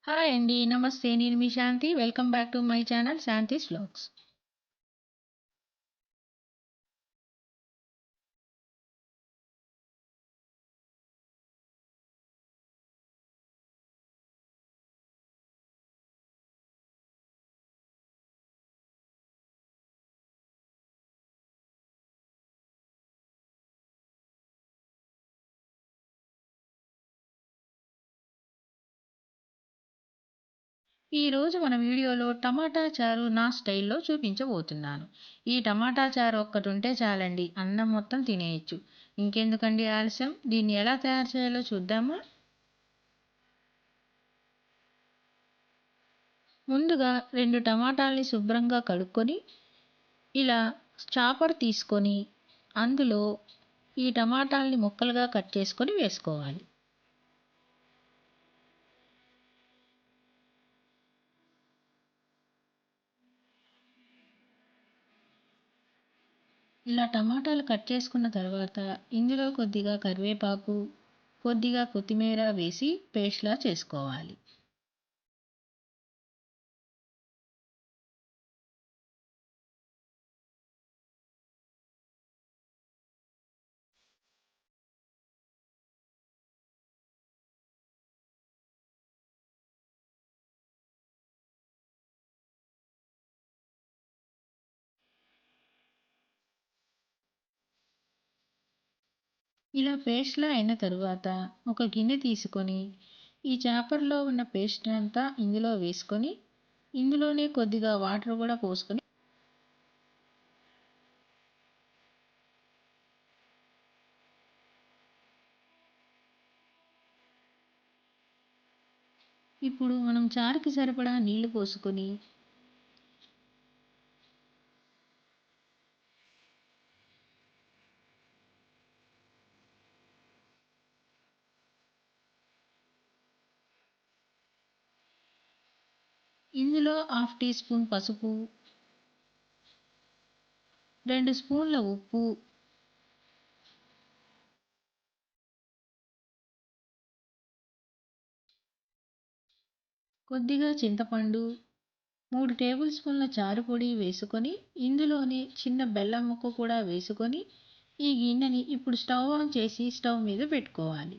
Hi అండి. నమస్తే. నేను మీ Shanthi. Welcome back to my channel Shanthi's vlogs. ఈరోజు మన వీడియోలో టమాటా చారు నా స్టైల్‌లో చూపించబోతున్నాను. ఈ టమాటా చారు ఒక్కటుంటే చాలండి. అన్నం మొత్తం తినేయొచ్చు. ఇంకెందుకండి ఆలస్యం? దీన్ని ఎలా తయారు చేయాలో చూద్దామా? ముందుగా 2 టమాటాల్ని శుభ్రంగా కడుక్కొని, ఇలా చాపర్ తీసుకొని, అందులో ఈ టమాటాల్ని ముక్కలుగా కట్ చేసుకొని వేసుకోవాలి. ఇలా టమాటాలు కట్ చేసుకున్న తర్వాత ఇందులో కొద్దిగా కరివేపాకు, కొద్దిగా కొత్తిమీర వేసి పేస్ట్‌లా చేసుకోవాలి. ఇలా పేస్ట్‌లా అయిన తరువాత ఒక గిన్నె తీసుకొని, ఈ చాపర్లో ఉన్న పేస్ట్‌నంతా ఇందులో వేసుకొని, ఇందులోనే కొద్దిగా వాటర్ కూడా పోసుకొని, ఇప్పుడు మనం చారుకి సరిపడా నీళ్లు పోసుకొని, ఇందులో హాఫ్ టీ స్పూన్ పసుపు, 2 స్పూన్ల ఉప్పు, కొద్దిగా చింతపండు, 3 టేబుల్ స్పూన్ల చారు పొడి వేసుకొని, ఇందులోనే చిన్న బెల్లం ముక్క కూడా వేసుకొని, ఈ గిన్నెని ఇప్పుడు స్టవ్ ఆన్ చేసి స్టవ్ మీద పెట్టుకోవాలి.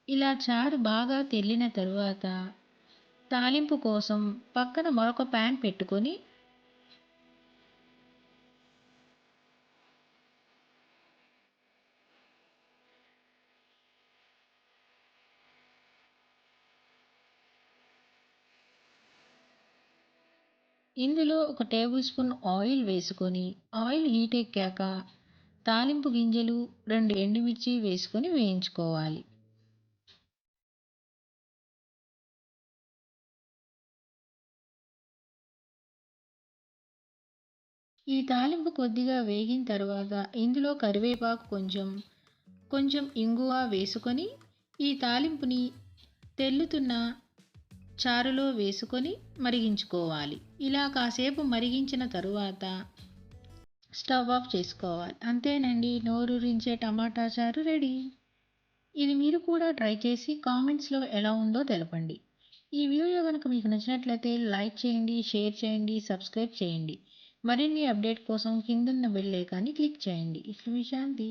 ఇలా చారు బాగా తెల్లిన తరువాత తాలింపు కోసం పక్కన మరొక ప్యాన్ పెట్టుకొని, ఇందులో ఒక టేబుల్ స్పూన్ ఆయిల్ వేసుకొని, ఆయిల్ హీట్ ఎక్కాక తాలింపు గింజలు, 2 ఎండుమిర్చి వేసుకొని వేయించుకోవాలి. ఈ తాలింపు కొద్దిగా వేగిన తర్వాత ఇందులో కరివేపాకు కొంచెం, కొంచెం ఇంగువ వేసుకొని, ఈ తాలింపుని తెల్లుతున్న చారులో వేసుకొని మరిగించుకోవాలి. ఇలా కాసేపు మరిగించిన తరువాత స్టవ్ ఆఫ్ చేసుకోవాలి. అంతేనండి, నోరూరించే టమాటా చారు రెడీ. ఇది మీరు కూడా ట్రై చేసి కామెంట్స్‌లో ఎలా ఉందో తెలపండి. ఈ వీడియో గనుక మీకు నచ్చినట్లయితే లైక్ చేయండి, షేర్ చేయండి, సబ్స్క్రైబ్ చేయండి. మరిన్ని అప్డేట్ కోసం కిందున్న బెల్ ఐకాన్‌ని క్లిక్ చేయండి. ఇట్లు మీ శాంతి.